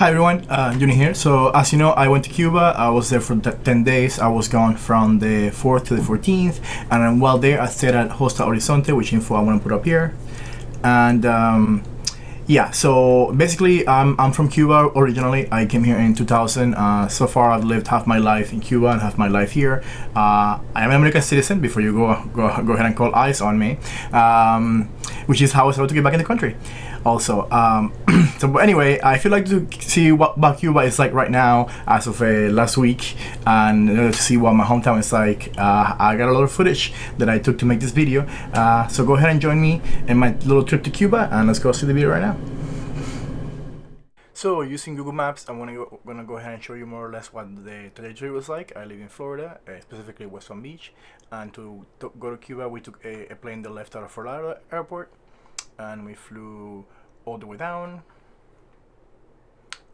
Hi everyone, Yuni here. So as you know, I went to Cuba. I was there for 10 days. I was gone from the 4th to the 14th, and while there I stayed at Hostel Horizonte, which info I want to put up here. And yeah, so basically I'm from Cuba originally. I came here in 2000. So far I've lived half my life in Cuba and half my life here. I am an American citizen before you go ahead and call ICE on me, which is how I was able to get back in the country also. So but anyway, I feel like to see what Cuba is like right now as of last week, and to see what my hometown is like. I got a lot of footage that I took to make this video, so go ahead and join me in my little trip to Cuba, and let's go see the video right now. So using Google Maps, I'm gonna go ahead and show you more or less what the trajectory was like. I live in Florida, specifically West Palm Beach, and to go to Cuba we took a plane that left out of Fort Lauderdale Airport, and we flew all the way down,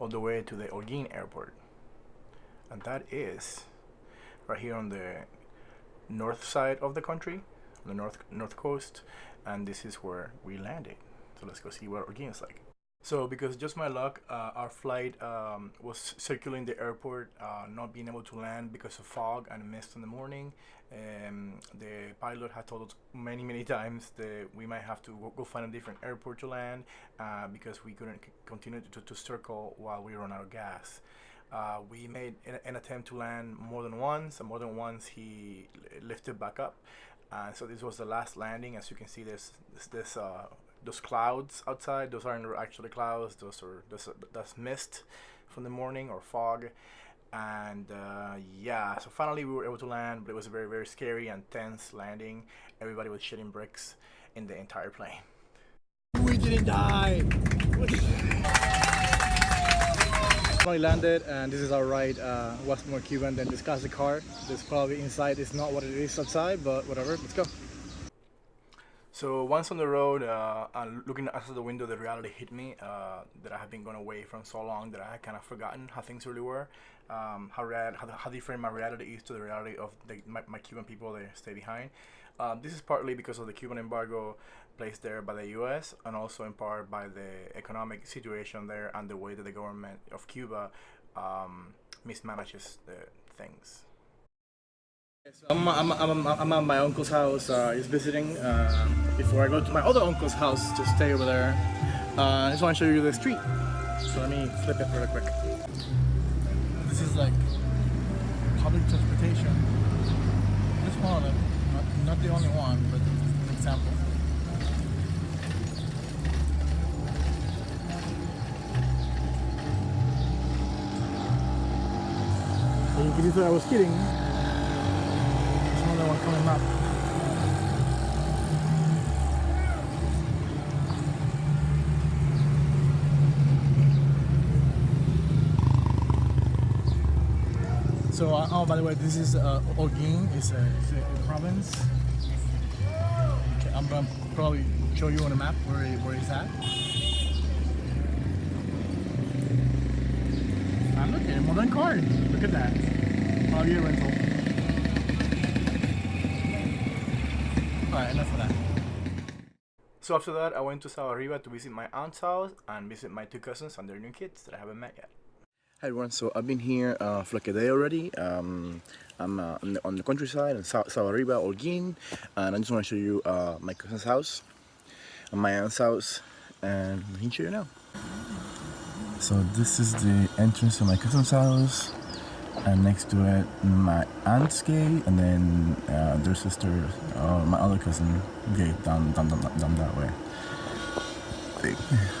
all the way to the Holguin Airport, and that is right here on the north side of the country, on the north coast, and this is where we landed. So let's go see what Holguin is like. So because just my luck, our flight was circling the airport, not being able to land because of fog and mist in the morning. The pilot had told us many times that we might have to go find a different airport to land, because we couldn't continue to circle while we run out of gas. We made an attempt to land more than once, and more than once he lifted back up. So this was the last landing. As you can see, there's those clouds outside. Those aren't actually clouds. That's mist from the morning, or fog. And yeah, so finally we were able to land, but it was a very scary and tense landing. Everybody was shitting bricks in the entire plane. We didn't die. Finally landed, and this is our ride. What's more Cuban than discuss the car? This probably inside is not what it is outside, but whatever. Let's go. So once on the road, and looking out of the window, the reality hit me that I have been gone away from so long that I had kind of forgotten how things really were, how different my reality is to the reality of my Cuban people that stay behind. This is partly because of the Cuban embargo placed there by the U.S. and also in part by the economic situation there and the way that the government of Cuba mismanages the things. So I'm at my uncle's house, he's visiting, before I go to my other uncle's house to stay over there. I just want to show you the street, so let me flip it really quick. This is like public transportation, just one of them, not the only one, but an example. So in case you thought I was kidding, another one coming up. So, oh, by the way, this is Holguin. It's a province. Okay, I'm gonna probably show you on a map where it's at. And look, a modern car. Look at that. Probably a rental. Alright, enough of that. So after that, I went to Sal Arriba to visit my aunt's house and visit my two cousins and their new kids that I haven't met yet. Hi everyone, so I've been here for like a day already. I'm on the countryside in Sal Arriba, Holguin, and I just want to show you my cousin's house and my aunt's house, and I can show you now. So this is the entrance to my cousin's house, and next to it my aunt's gate, and then their sister, my other cousin gate down that way.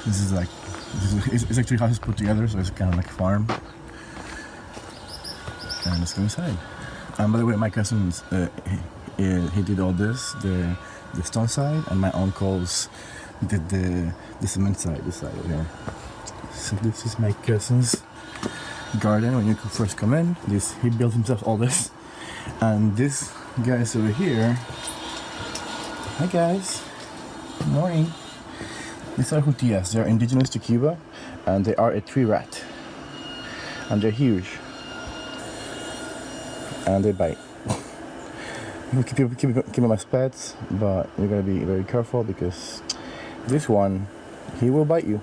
This is like, it's actually houses put together, so it's kind of like a farm. And let's go inside. And by the way, my cousins, he did all this, the stone side, and my uncles did the cement side, this side over here. So this is my cousin's garden when you first come in. He built himself all this. And this guys over here, hi guys, good morning. These are jutillas. They're indigenous to Cuba, and they are a tree rat, and they're huge, and they bite. Keep them as pets, but you gotta be very careful because this one, he will bite you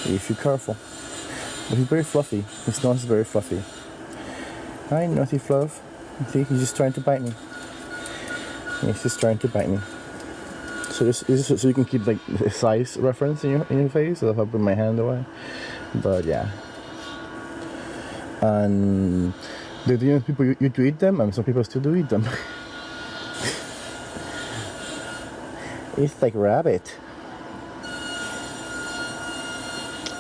if you're careful. But he's very fluffy. His nose is very fluffy. Hi, naughty Fluff. See, he's just trying to bite me. He's just trying to bite me. So this is so you can keep like the size reference in your face. So if I put my hand away, but yeah. And do you know people you to eat them, and some people still do eat them. It's like rabbit.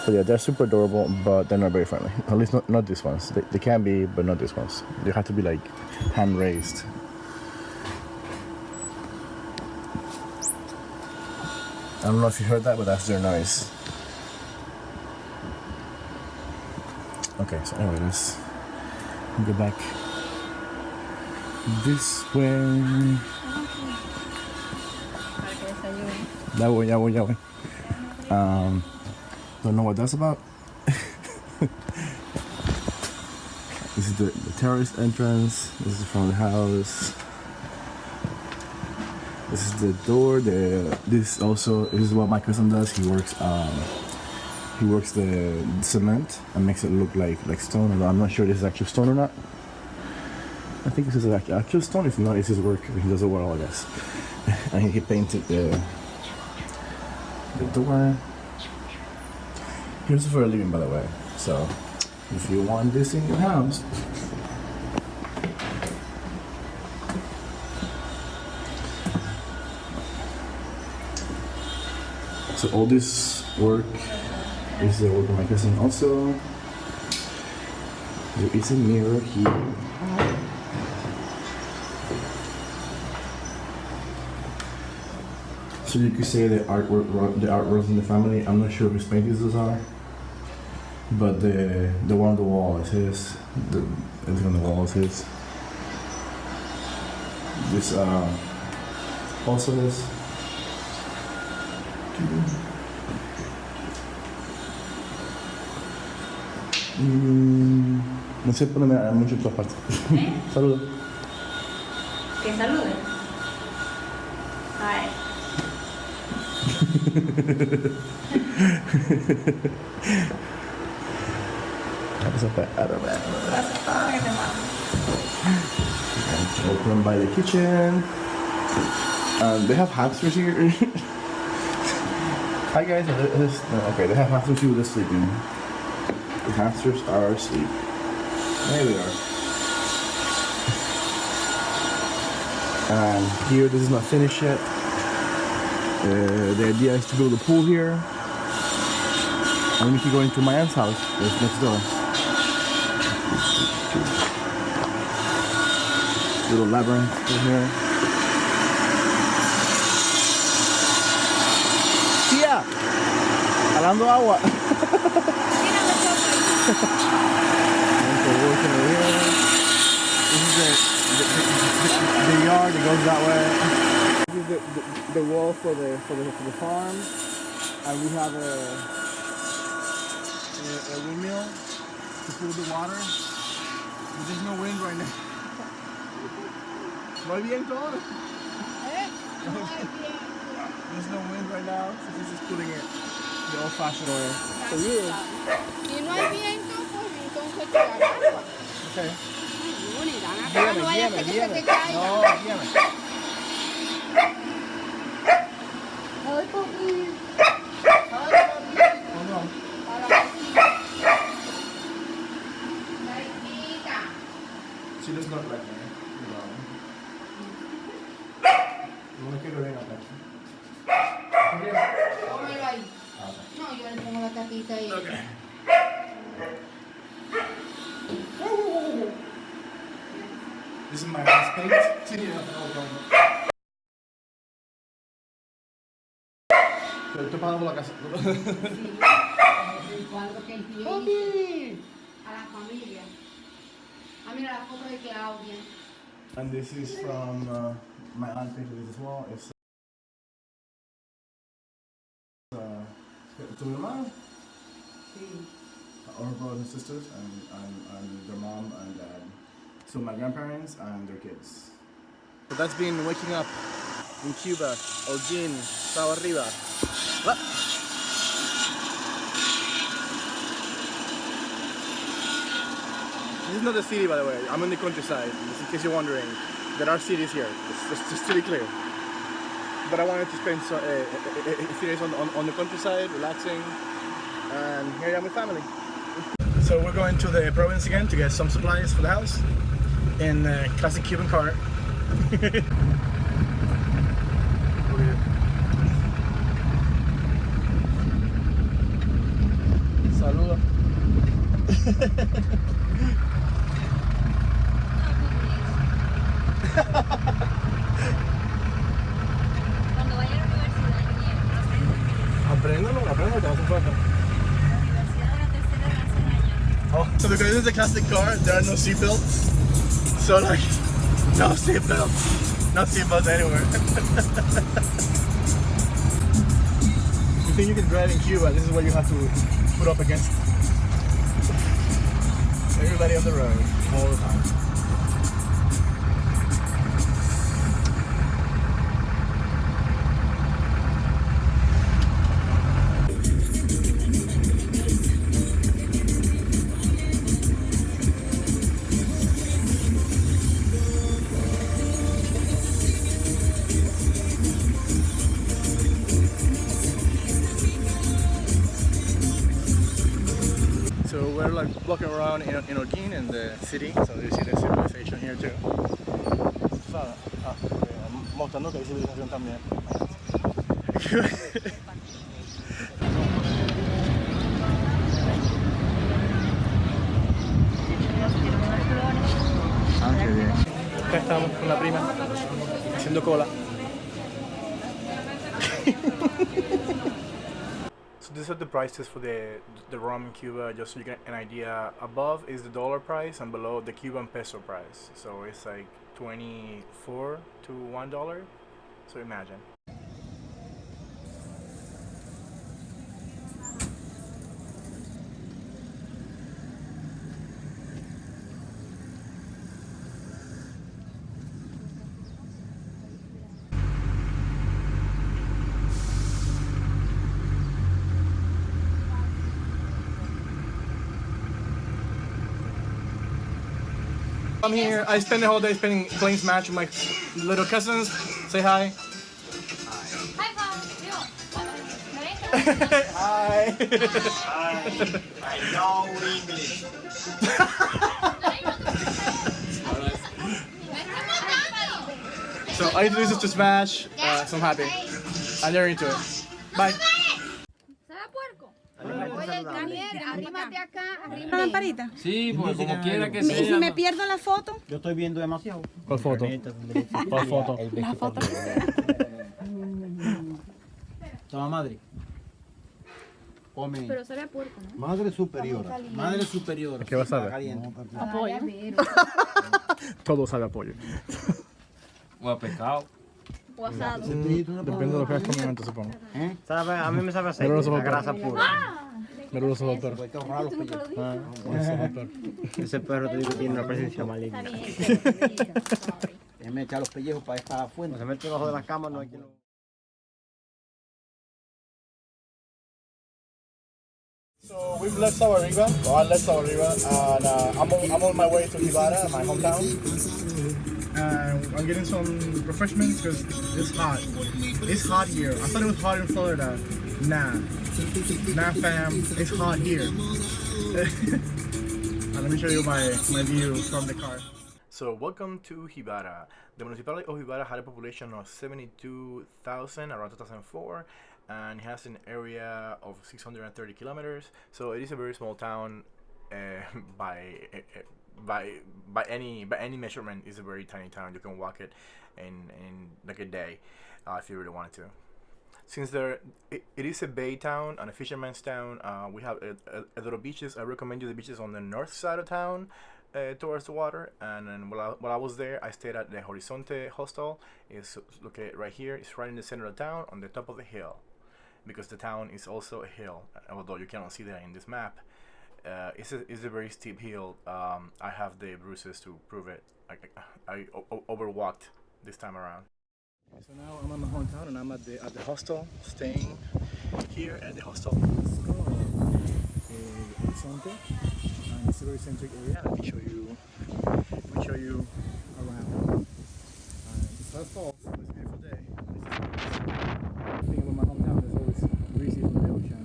But yeah, they're super adorable, but they're not very friendly. At least not these ones. They can be, but not these ones. They have to be like hand raised. I don't know if you heard that, but that's their noise. Okay, so anyway, let's go back this way. That way. Don't know what that's about. This is the terrace entrance. This is from the house. This is the door. This is what my cousin does. He works the cement and makes it look like stone. Although I'm not sure this is actual stone or not. I think this is actual stone. If not, it's his work. He does it well, I guess. And he painted the door. Here's for a living, by the way. So, if you want this in your house, so all this work is the work of my cousin. Also, there is a mirror here. So you could say the artwork in the family. I'm not sure whose paintings those are. But the one on the wall is his. Everything on the wall is his. This also his. No sé, poneme mucho en todas partes. Saluda. Que salude. Ay. Open by the kitchen. They have hamsters here. Hi guys. Okay, they have hamsters here. They're sleeping. The hamsters are asleep. There we are. And here, this is not finished yet. The idea is to build a pool here. And we can go into my aunt's house. It's next door. Little labyrinth in here. Tía, jalando agua. This is the yard that goes that way. This is the wall for the farm, and we have a windmill to cool the water. But there's no wind right now. No hay viento ahora. There's no wind right now, so she's just putting it the old-fashioned way. For you. Si no hay viento, pues entonces te agarra. Okay. Yuni, no vaya a ser que se te caiga. No, guíame. Ay, papi. Oh, no. She does not like me. No quiero ver acá. Póngalo ahí. No, yo le pongo la tapita ahí. Okay. This is my last page. Sí, Pero estoy pagando por la casa. Cuando que empiece Papi! a la familia. Ah, mira la foto de Claudia. And this is from my aunt painted this as well. It's to your mom? Sí. All her brothers and sisters, and their mom and dad. So my grandparents and their kids. So that's been waking up in Cuba. Holguín, estaba arriba. What? This is not the city, by the way. I'm in the countryside, just in case you're wondering. There are cities here, just to be clear. But I wanted to spend a few days on the countryside, relaxing, and here I am with family. So we're going to the province again to get some supplies for the house in a classic Cuban car. Saluda. Cuando vaya a la universidad, Apréndalo, te hace falta. la universidad de la tercera de hace años. Oh, so because this is a classic car, there are no seatbelts. So like, no seatbelts. No seatbelts anywhere. You think you can drive in Cuba, this is what you have to put up against. Everybody on the road, all the time. So we're like walking around in Holguín in the city, so you see the civilization here too. Mostrando que hay civilización también. Ah, qué bien. Acá estamos con la prima haciendo cola. So these are the prices for the rum in Cuba, just so you get an idea. Above is the dollar price and below the Cuban peso price. So it's like 24 to $1. So imagine. I'm here. I spend the whole day playing Smash with my little cousins. Say hi. Hi, Pao. Hi. I know English. So I introduced us to Smash, so I'm happy. And they're into it. Bye. ¿Sabe a puerco? Oye, Daniel, arrímate acá, ¿Una lamparita? Sí, pues como quiera que ¿Y si sea. me pierdo la foto? Yo estoy viendo demasiado. ¿Cuál foto? ¿Cuál foto? La foto. Toma, madre. Come. pero sabe a puerco, ¿no? Madre superior. Madre superior. ¿Qué vas a ver? Caliente. Apoyo. Todo sabe a pollo. O a pescado. O asado. Depende de lo que hagas con el momento, supongo. ¿Sabe? A mí me sabe Pero los aceite, ojos la grasa pura. Pero los ojos perro. Hay que ahorrar los pellejos. Los ojos perro. Ese perro te digo que tiene una presencia maligna. Déjame echar los pellejos para esta fuente. Se mete debajo de las camas, no hay quien lo... So we've left Sahuariva, or I left Sahuariva, and I'm on my way to Gibara, my hometown. And I'm getting some refreshments because it's hot. It's hot here. I thought it was hot in Florida. Nah. Nah, fam. It's hot here. And let me show you my view from the car. So welcome to Gibara. The municipality of Gibara had a population of 72,000 around 2004, and it has an area of 630 kilometers. So it is a very small town by any measurement. It's a very tiny town. You can walk it in like a day if you really wanted to. Since it is a bay town and a fisherman's town, we have a lot of beaches. I recommend you the beaches on the north side of town, towards the water. And then while I was there, I stayed at the Horizonte hostel. It's located right here. It's right in the center of town, on the top of the hill, because the town is also a hill, although you cannot see that in this map. It's a very steep hill. I have the bruises to prove it. I overwalked this time around. So now I'm at my hometown and I'm at the hostel, staying here at the hostel. It's called Horizonte. And it's a very centric area. Let me show you around. First off, it's a beautiful day. The thing about my hometown is always breezy from the ocean.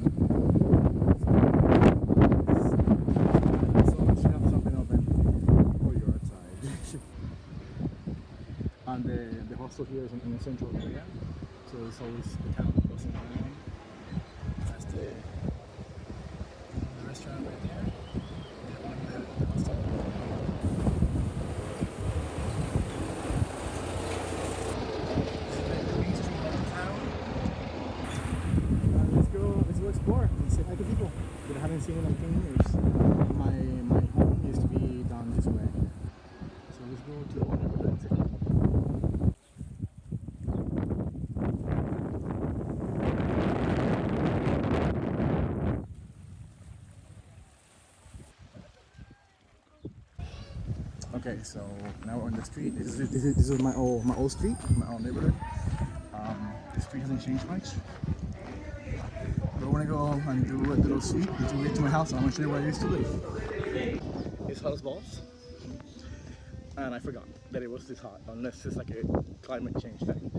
So much to have something open before you're outside. And the hostel here is in a central area, so it's always the town buzzing around. That's the restaurant right there. The hostel. Let's go explore and say hi to people that I haven't seen in like 10 years. My home used to be down this way. So let's go to the one neighborhood and say hi. Okay, so now we're on the street. This is my old street, my old neighborhood. The street hasn't changed much. But I want to go and do a little sweep until we get to my house. I'm going to show you where I used to live. It's hot as balls. And I forgot that it was this hot, unless it's like a climate change thing.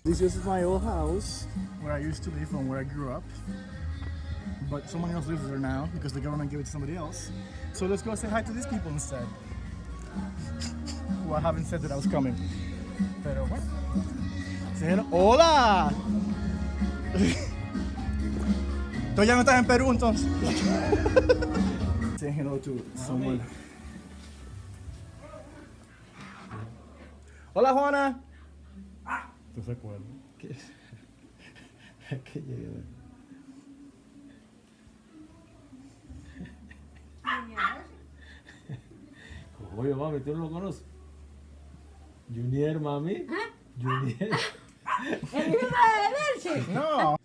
This is my old house, where I used to live and where I grew up. But someone else lives there now because the government gave it to somebody else. So let's go say hi to these people instead. Who I haven't said that I was coming. Pero bueno. Say hello. ¡Hola! Tú ya no estás en Perú entonces. Say hello to someone. Hola Juana. ¿Tú se acuerdas? ¿Qué? ¿Qué llegué? Oye, mami, ¿tú no lo conoces? Junior, mami. Junior. ¿El hijo de Delce? No.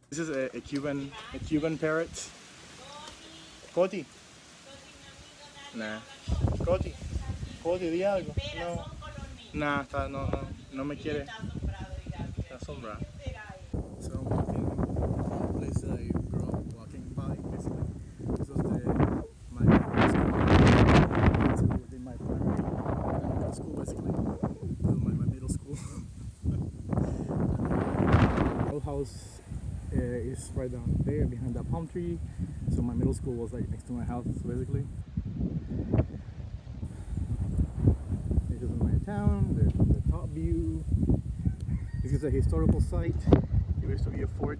This is a Cuban parrot. Coti. Nah. Coti. Coti, di algo. No. Nah, no me quiere. Está asombrado. So I'm walking the place that I grew up walking by, basically. This was my school. Within my primary school, basically. This was my middle school. My old house is right down there behind that palm tree. So my middle school was like next to my house, basically. This is my town, the top view. This is a historical site. It used to be a fort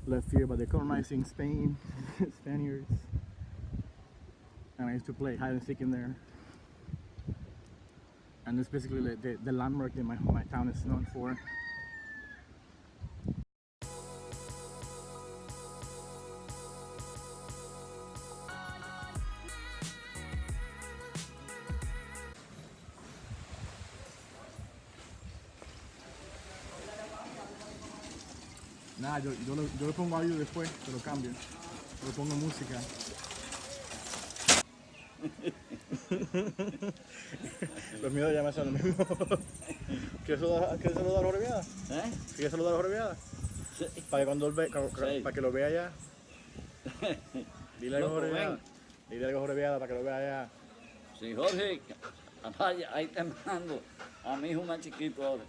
left here by the colonizing Spaniards. And I used to play hide and seek in there. And it's basically the landmark that my town is known for. Nada, yo le pongo audio después, te lo cambio. Le pongo música. Los míos ya me son lo mismo. ¿Quieres saludar a Jorge Viada? ¿Eh? ¿Quieres saludar a Jorge Viada? Sí. Para que cuando él ve, para que lo vea ya. Dile algo a Jorge Viada. Dile algo a Jorge Viada para que lo vea ya. Sí, Jorge, vaya, ahí te mando a mi hijo más chiquito ahora.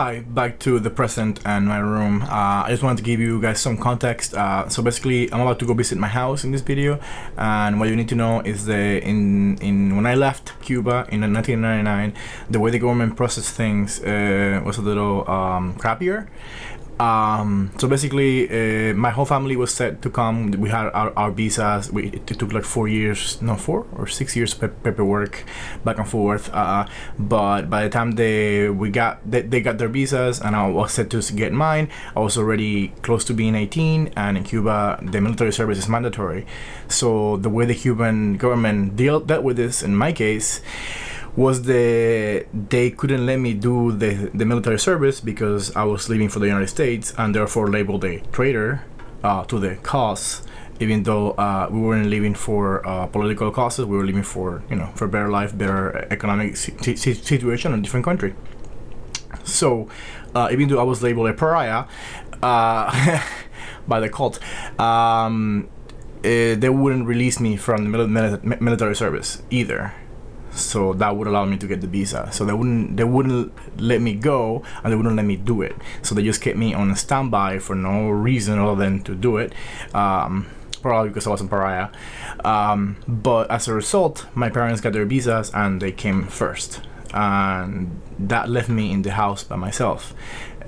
Hi, back to the present and my room. I just wanted to give you guys some context. So basically, I'm about to go visit my house in this video, and what you need to know is that when I left Cuba in 1999, the way the government processed things was a little crappier. So basically, my whole family was set to come. We had our visas. It took like 4 years, no, 4 or 6 years paperwork back and forth. But by the time they got their visas, and I was set to get mine, I was already close to being 18. And in Cuba, the military service is mandatory. So the way the Cuban government dealt with this, in my case, was they couldn't let me do the military service because I was leaving for the United States, and therefore labeled a traitor to the cause, even though we weren't leaving for political causes. We were leaving for, for better life, better economic situation in a different country. So even though I was labeled a pariah by the cult, they wouldn't release me from the military service either. So that would allow me to get the visa. So they wouldn't let me go, and they wouldn't let me do it. So they just kept me on standby for no reason other than to do it, probably because I was a pariah. But as a result, my parents got their visas and they came first, and that left me in the house by myself.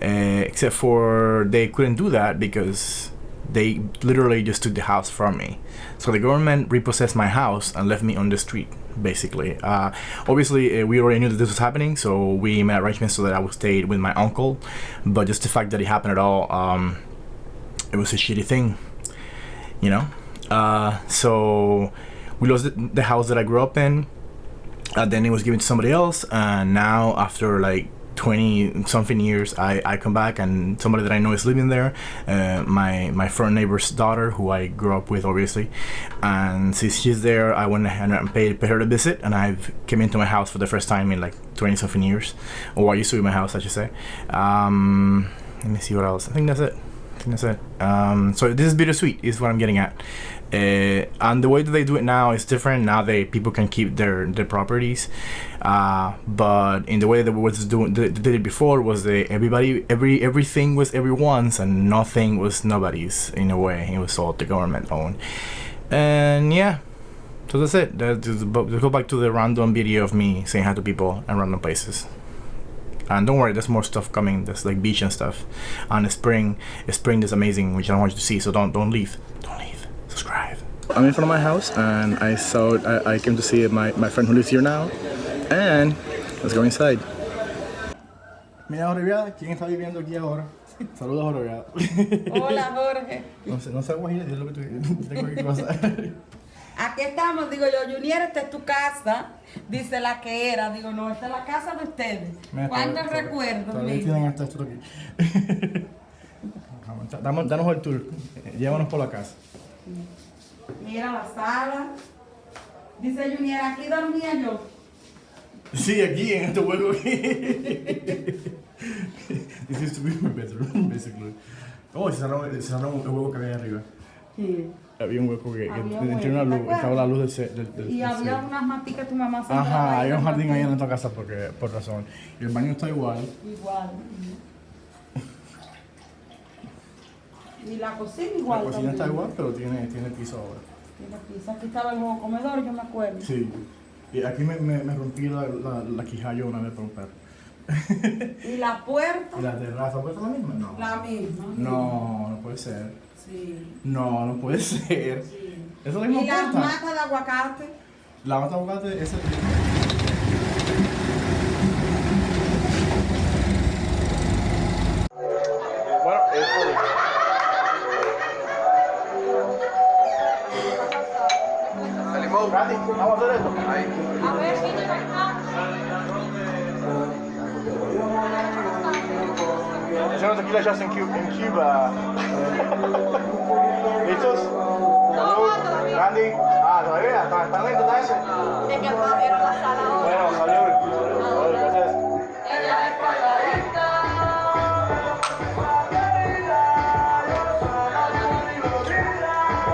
Except for they couldn't do that because they literally just took the house from me. So the government repossessed my house and left me on the street, basically. Obviously, we already knew that this was happening, so we made arrangements so that I would stay with my uncle. But just the fact that it happened at all, it was a shitty thing, So we lost the house that I grew up in. Then it was given to somebody else, and now after like 20 something years, I come back, and somebody that I know is living there, my front neighbor's daughter, who I grew up with, obviously. And since she's there, I went and paid her to visit, and I've came into my house for the first time in like 20 something years, or I used to be in my house, I should say. Let me see what else. I think that's it. So this is bittersweet, is what I'm getting at. And the way that they do it now is different. Now people can keep their properties, but in the way that they did it before was everything was everyone's and nothing was nobody's. In a way, it was all the government owned. And yeah, so that's it. Let's go back to the random video of me saying hi to people and random places. And don't worry, there's more stuff coming. There's like beach and stuff. And spring is amazing, which I want you to see. So don't leave. Subscribe. I'm in front of my house, and I came to see my friend who lives here now. And let's go inside. Mira, Jorge, ¿quién está viviendo aquí ahora? Saludos, Jorge. Hola, Jorge. No sé, Guajira, es lo que tú tengo que pasar. Aquí estamos, digo yo, Junior, esta es tu casa. Dice la que era, digo, no, esta es la casa de ustedes. ¿Cuándo recuerdo? Todavía tienen hasta esto aquí. Danos el tour, llévanos por la casa. Mira la sala. Dice Junior, aquí dormía yo. Sí, aquí, en este hueco aquí. This used to be my bedroom, basically. Oh, se cerró el hueco que había arriba. Sí. Había un hueco que tenía una luz, estaba la luz del y había unas maticas que tu mamá se Ajá, hay un jardín ahí en esta casa por razón. Y el baño está igual. Igual. Y la cocina igual. La cocina también. está igual, pero tiene piso ahora. Tiene piso. Aquí estaba el nuevo comedor, yo me acuerdo. Sí. Y aquí me rompí la quijalla una vez por un perro. ¿Y la puerta? ¿Y la terraza? ¿Puede ser la misma? No. La misma. No puede ser. Sí. No puede ser. Sí. ¿Esa es la misma ¿Y las puerta? matas de aguacate? La mata de aguacate, esa. Bueno, Salimos, Randy, vamos a hacer esto. Ahí. A ver, viene acá. Hicieron tequila shots en Cuba. ¿Listos? Todavía. Randy, todavía, ¿están lentos también? De que abrieron la sala ahora. Bueno, salud. Gracias. Ella es colorita.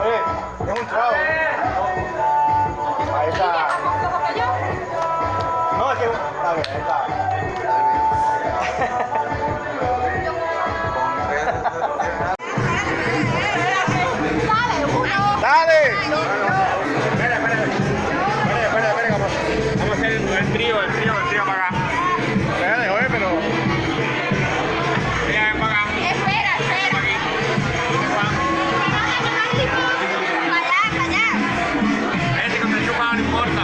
Oye, es un trago. Ahí está. ¿Más flojo que yo? No, es que... Está bien, ahí está. Vamos a hacer el trío para acá. Espérate, oye, pero... Ella ven para acá. Espera. Para allá. Ese con el Cubano no importa.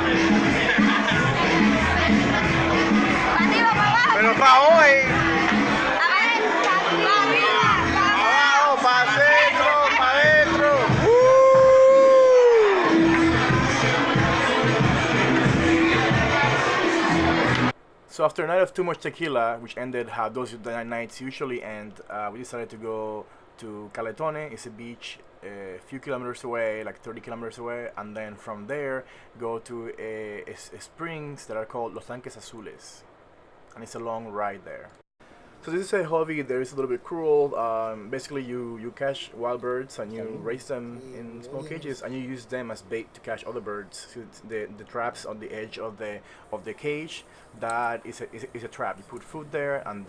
Para arriba, para abajo. Pero para hoy. A ver, para arriba, para abajo. Abajo, para adentro, para adentro. So after a night of too much tequila, which ended how those nights usually end, we decided to go to Caletone. It's a beach a few kilometers away, like 30 kilometers away, and then from there go to a springs that are called Los Tanques Azules, and it's a long ride there. So this is a hobby that is a little bit cruel. Basically, you catch wild birds and you raise them in small cages, and you use them as bait to catch other birds. So the traps on the edge of the cage, that is a trap. You put food there, and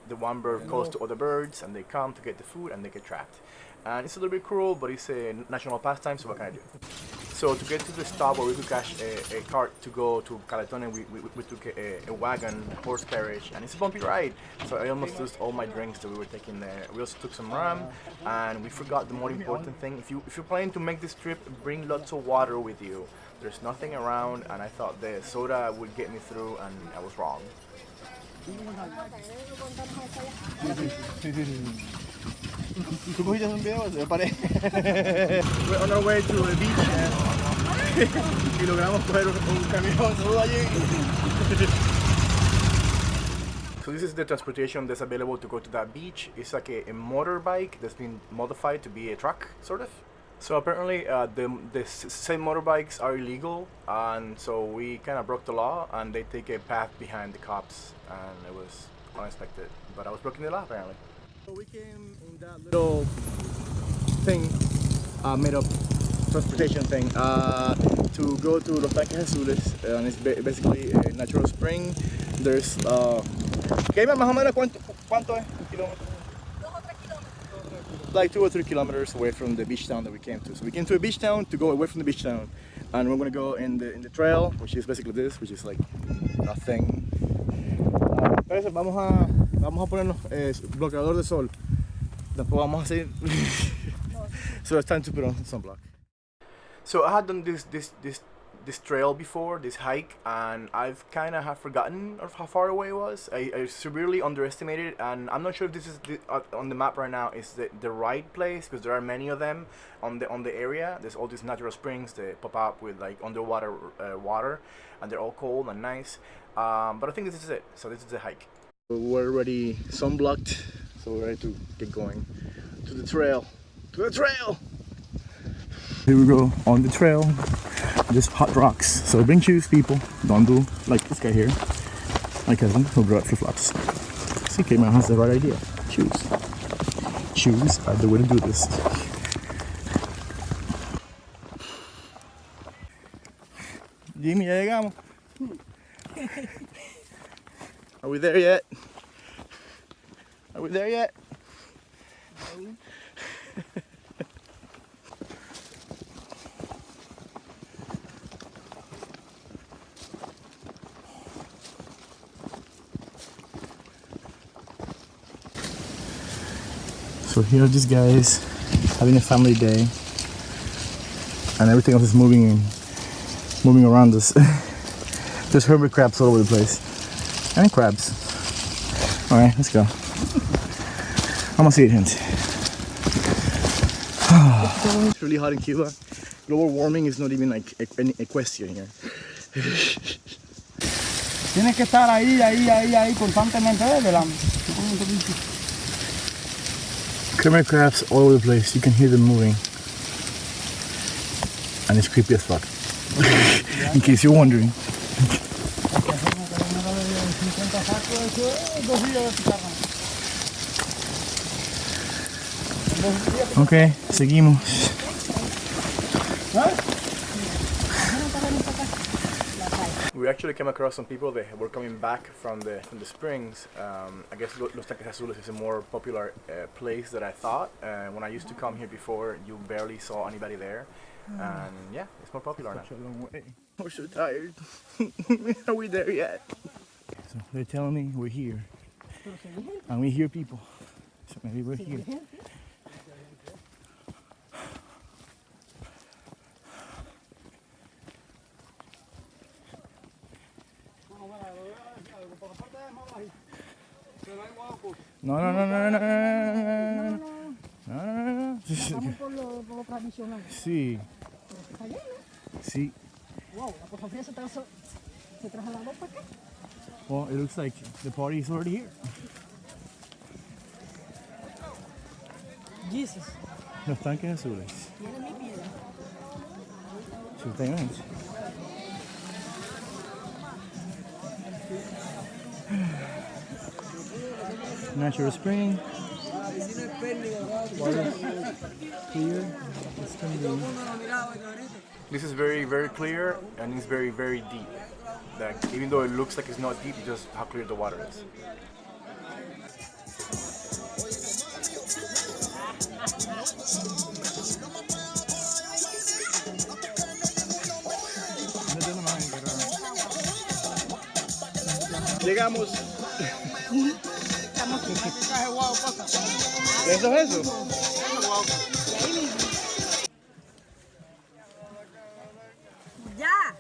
the one bird calls to other birds, and they come to get the food, and they get trapped. And it's a little bit cruel, but it's a national pastime, so what can I do? So to get to the stop where we could catch a cart to go to Caletone, we took a wagon, a horse carriage, and it's a bumpy ride. So I almost lost all my drinks that we were taking there. We also took some rum, and we forgot the more important thing. If you're planning to make this trip, bring lots of water with you. There's nothing around, and I thought the soda would get me through, and I was wrong. ¿Tú cogiste un video? Me paré. We're on our way to the beach y logramos coger un camión. Saludos allí. So this is the transportation that's available to go to that beach. It's like a motorbike that's been modified to be a truck, sort of. So apparently the same motorbikes are illegal, and so we kind of broke the law, and they take a path behind the cops, and it was unexpected. But I was breaking the law apparently. So we came in that little thing, made up transportation thing, to go to Los Tanques Azules, and it's basically a natural spring. There's ¿qué más o menos cuánto es? Kilómetros? 2 o 3 kilómetros. Like 2 or 3 kilometers away from the beach town that we came to. So we came to a beach town to go away from the beach town, and we're gonna go in the trail, which is basically this, which is like nothing. Vamos a ponernos bloqueador de sol. Después vamos a hacer. So it's time to put on sunblock. So I had done this trail before, this hike, and I've kind of forgotten of how far away it was. I severely underestimated it, and I'm not sure if this is on the map right now is the right place, because there are many of them on the area. There's all these natural springs that pop up with like underwater water, and they're all cold and nice. But I think this is it. So this is the hike. We're already sunblocked, so we're ready to get going to the trail. To the trail! Here we go on the trail. Just hot rocks. So bring shoes, people. Don't do like this guy here. My cousin who brought flip-flops. See, K-Man has the right idea. Shoes. Shoes are the way to do this. Jimmy, ya llegamos. Are we there yet? Are we there yet? So here are these guys having a family day, and everything else is moving around us. There's hermit crabs all over the place. And crabs. Alright, let's go. Vamos a ir, gente. It's really hot in Cuba. Global warming is not even like a question here. Tienes que estar ahí constantemente, ¿verdad? Hermit crabs all over the place. You can hear them moving. And it's creepy as fuck. In case you're wondering. Ok, seguimos. We actually came across some people that were coming back from the springs. I guess Los Tanques Azules is a more popular place than I thought. When I used to come here before, you barely saw anybody there. And yeah, it's more popular now. Such a long way. We're so tired. Are we there yet? So they're telling me we're here. And we hear people. So maybe we're here. No. Vamos por lo tradicional. Sí. Está lleno. Sí. Wow, la cofradía se trasladó para acá. Well, it looks like the party is already here. Jesus. Los Tanques Azules. Tiene mi piedra. Supuestamente. Natural spring. Water clear. It's coming. This is very, very clear and it's very, very deep. Like, even though it looks like it's not deep, it's just how clear the water is. Llegamos. ¿Eso es eso? Ya.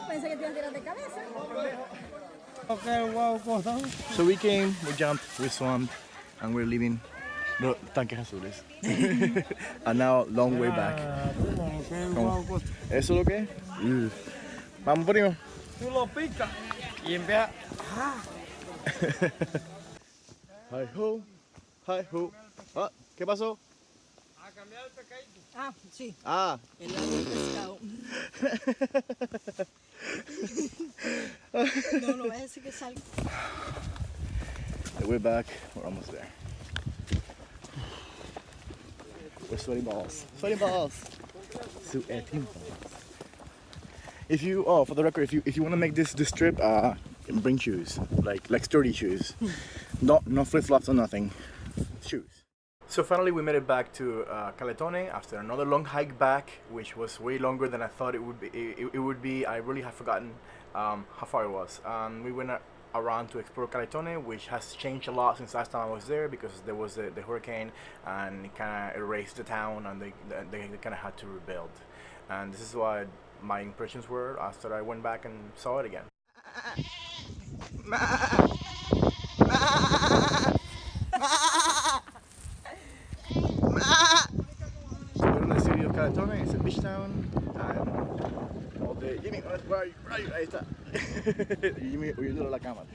Pensé que te ibas a tirar de cabeza. Okay, wow, Costa. So we came, we jumped, we swam, and we're leaving Los Tanques Azules. And now, long way back. ¿Eso es lo que es? Vamos, primo. Tú lo picas y empieza. Hi ho, hi ho. Ah, ¿qué pasó? A cambiar el pescadito. Ah, sí. Ah. El agua del pescado. No, no voy a decir que salga. We're back, we're almost there. We're sweating balls. Sweating balls. Sweating balls. If you, for the record, if you want to make this trip, bring shoes, like sturdy shoes. No flip flops or nothing. Shoes. So finally we made it back to Caletone after another long hike back, which was way longer than I thought it would be. It would be. I really have forgotten how far it was. We went around to explore Caletone, which has changed a lot since last time I was there because there was the hurricane and it kind of erased the town and they kind of had to rebuild. And this is what my impressions were after I went back and saw it again. So we're in the city of Caletone, it's a beach town, and all the Yumi, where are you? Ahí está. Yumi huyendo de la cámara.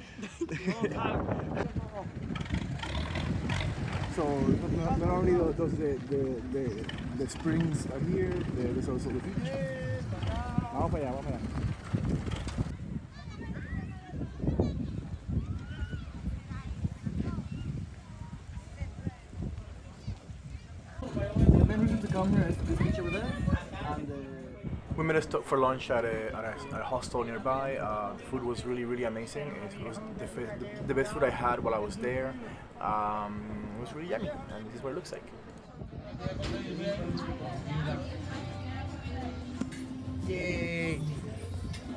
So not only those the springs are here. There's also the beach. Vamos para allá, vamos para allá. The main reason to come here is this beach over there. And we made a stop for lunch at a hostel nearby. The food was really amazing. It was the best food I had while I was there. It was really yummy, and this is what it looks like. Yay!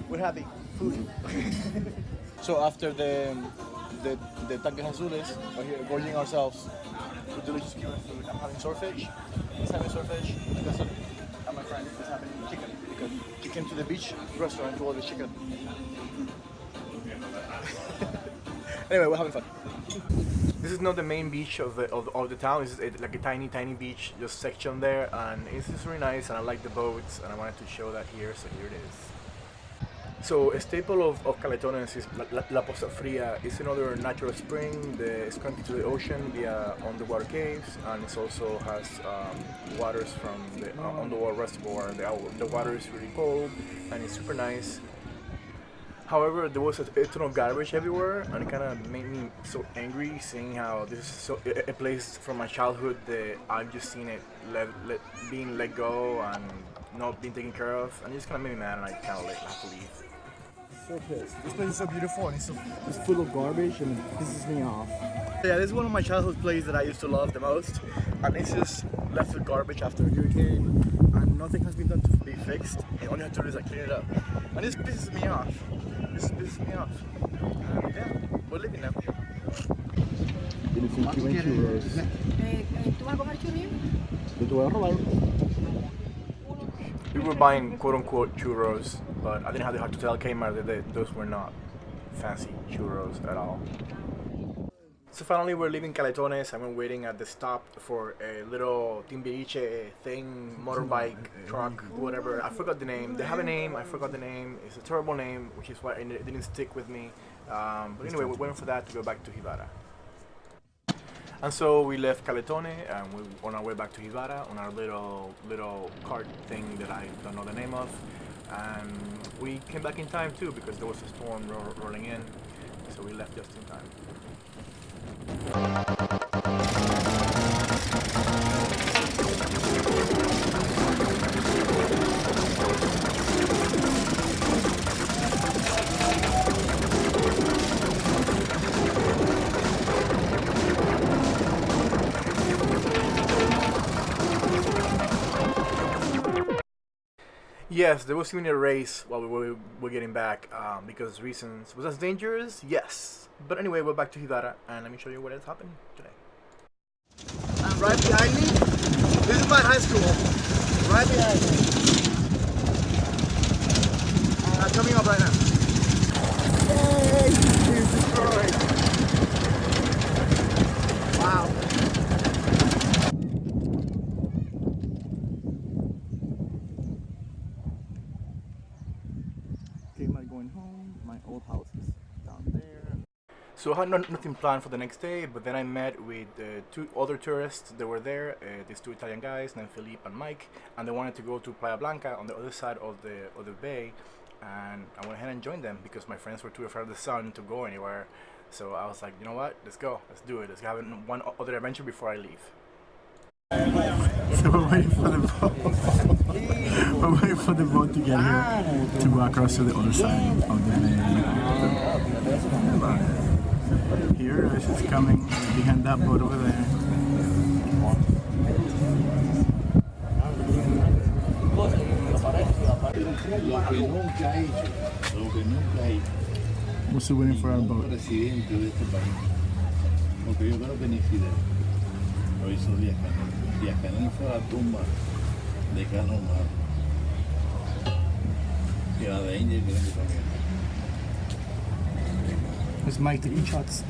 We're happy. Food. So after the Tanques Azules, we're here gorging ourselves with delicious Cuban food. I'm having swordfish. He's having swordfish. And my friend is having chicken because he came to the beach restaurant to order chicken. Anyway, we're having fun. This is not the main beach of the town. It's like a tiny beach just section there, and it's just really nice. And I like the boats, and I wanted to show that here. So here it is. So a staple of Caletones is La Poza Fria. It's another natural spring that is connected to the ocean via underwater caves, and it also has waters from the underwater reservoir. The water is really cold, and it's super nice. However, there was a ton of garbage everywhere, and it kind of made me so angry seeing how this is a place from my childhood that I've just seen it being let go and not being taken care of, and it just kind of made me mad, and I kind of have to leave. so pissed. This place is so beautiful and it's full of garbage and it pisses me off. Yeah, this is one of my childhood places that I used to love the most, and it's just left with garbage after a hurricane, and nothing has been done to be fixed. And all you have to do is clean it up, and this pisses me off. This pisses me off. Yeah, we're living now. Tienes un Cuban churros. ¿Tú vas a comer churrillo? Yo te voy a robar. We were buying quote-unquote churros, but I didn't have the heart to tell Kmart that those were not fancy churros at all. So finally we're leaving Caletones, and we're waiting at the stop for a little Timbiriche thing, motorbike, truck, whatever. I forgot the name. They have a name, I forgot the name. It's a terrible name, which is why it didn't stick with me. But anyway, we're waiting for that to go back to Gibara. And so we left Caletone, and we're on our way back to Gibara on our little cart thing that I don't know the name of. And we came back in time too, because there was a storm rolling in, so we left just in time. Yes, there was even a race while we were getting back because reasons. Was that dangerous? Yes. But anyway, we're back to Gibara, and let me show you what is happening today. And right behind me, this is my high school. Right behind me. Coming up right now. Yay! It's destroyed. Wow. Kmart going home. My old house is down there. So I had nothing planned for the next day, but then I met with two other tourists that were there, these two Italian guys named Philippe and Mike, and they wanted to go to Playa Blanca on the other side of the bay, and I went ahead and joined them because my friends were too afraid of the sun to go anywhere. So I was like, you know what, let's go, let's do it, let's have one other adventure before I leave. So we're waiting for the boat. We're waiting for the boat to get here to cross to the other side of the bay. Here is coming behind that boat over there. We're still waiting for our boat. Presidente de este país, porque yo creo que ni Fidel lo hizo Díaz-Canel fue a la tumba de Carlos Mar y la de Angel que también. It's Mike taking shots.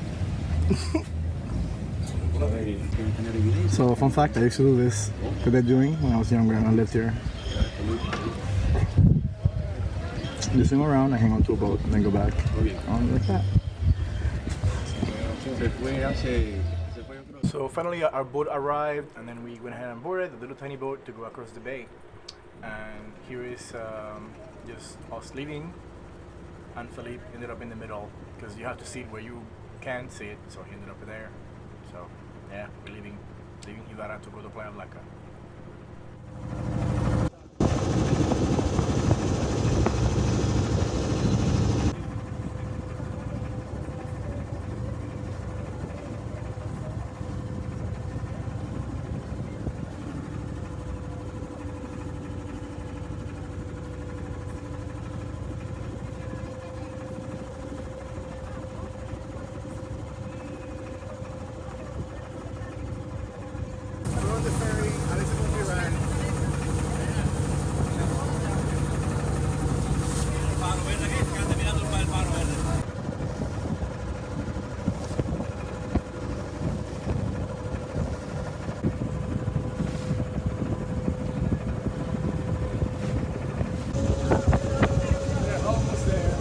So fun fact, I used to do this to they're doing when I was younger and I lived here. Just swim around, I hang on to a boat and then go back on like that. Se fue So finally our boat arrived, and then we went ahead and boarded the little tiny boat to go across the bay. And here is just us leaving, and Felipe ended up in the middle because you have to sit where you can't sit, so he ended up there. So yeah, we're leaving Gibara to go to Playa Blanca. We're on the ferry, and it's going to be ran. We're almost there.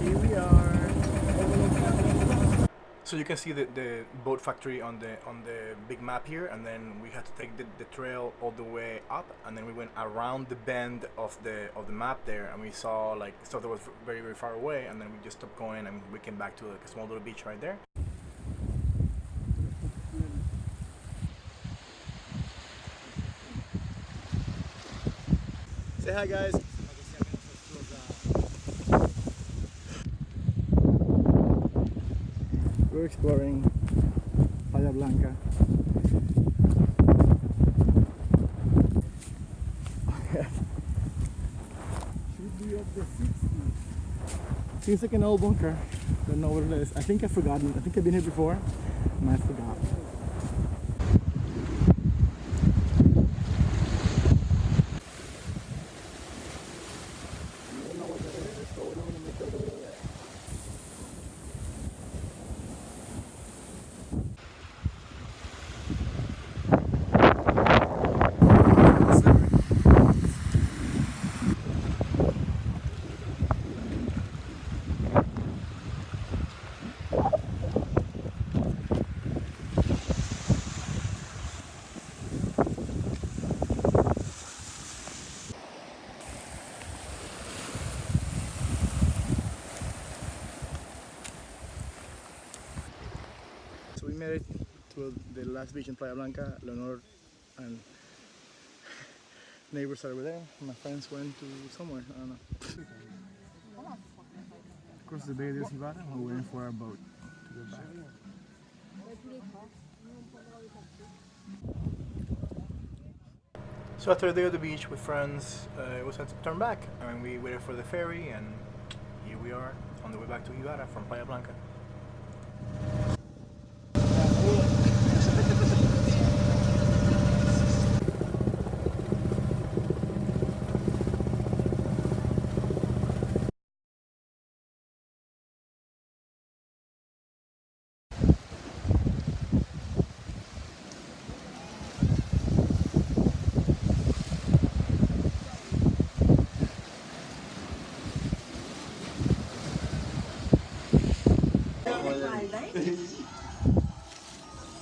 Here we are. So you can see the boat factory on the big map here, and then we had to take the trail all the way up, and then we went around the bend of the map there, and we saw like stuff that was very very far away, and then we just stopped going, and we came back to like a small little beach right there. Say hi, guys. We're exploring Playa Blanca. Should be up the 60. Seems like an old bunker. Don't know what it is. I think I've forgotten. I think I've been here before, and I forgot. So we made it to the last beach in Playa Blanca. Leonor and neighbors are over there. My friends went to somewhere, I don't know. Across the bay there's Gibara, and we're waiting for our boat to go back. So after a day at the beach with friends, it was time to turn back. I mean, we waited for the ferry, and here we are on the way back to Gibara from Playa Blanca.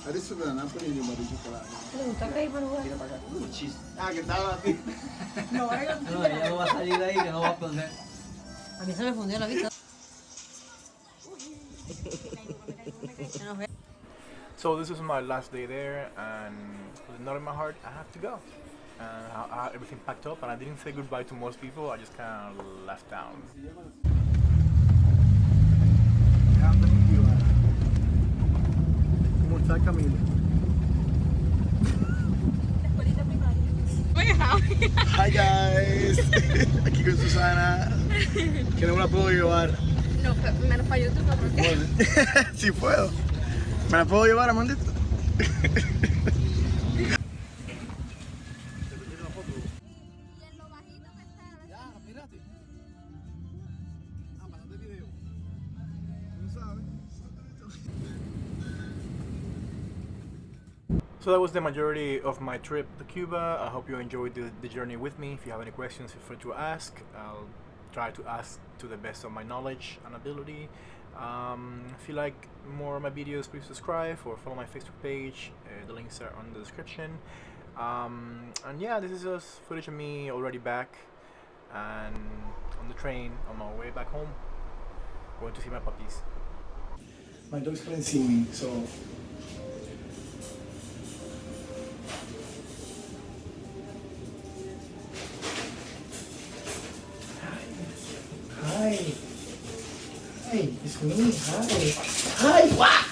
Adesso per la Napoli di Bari cioccolato. Ah, che estaba a ti. No, ya no va a salir de ahí, que no va a perder. A mí se me fundió la vista. So this is my last day there, and with a knot in my heart, I have to go. And I had everything packed up, and I didn't say goodbye to most people. I just kind of left town. ¿Cómo está Camila? Hi guys, aquí con Susana. Que no me la puedo llevar. No, menos para YouTube, porque Si puedo. ¿Me la puedo llevar, Amandita? So that was the majority of my trip to Cuba. I hope you enjoyed the journey with me. If you have any questions, feel free to ask. I'll try to ask to the best of my knowledge and ability. If you like more of my videos, please subscribe or follow my Facebook page. The links are on the description. And yeah, this is just footage of me already back and on the train on my way back home, going to see my puppies. My dogs couldn't see me, so hi, hi, it's me. Hi, what?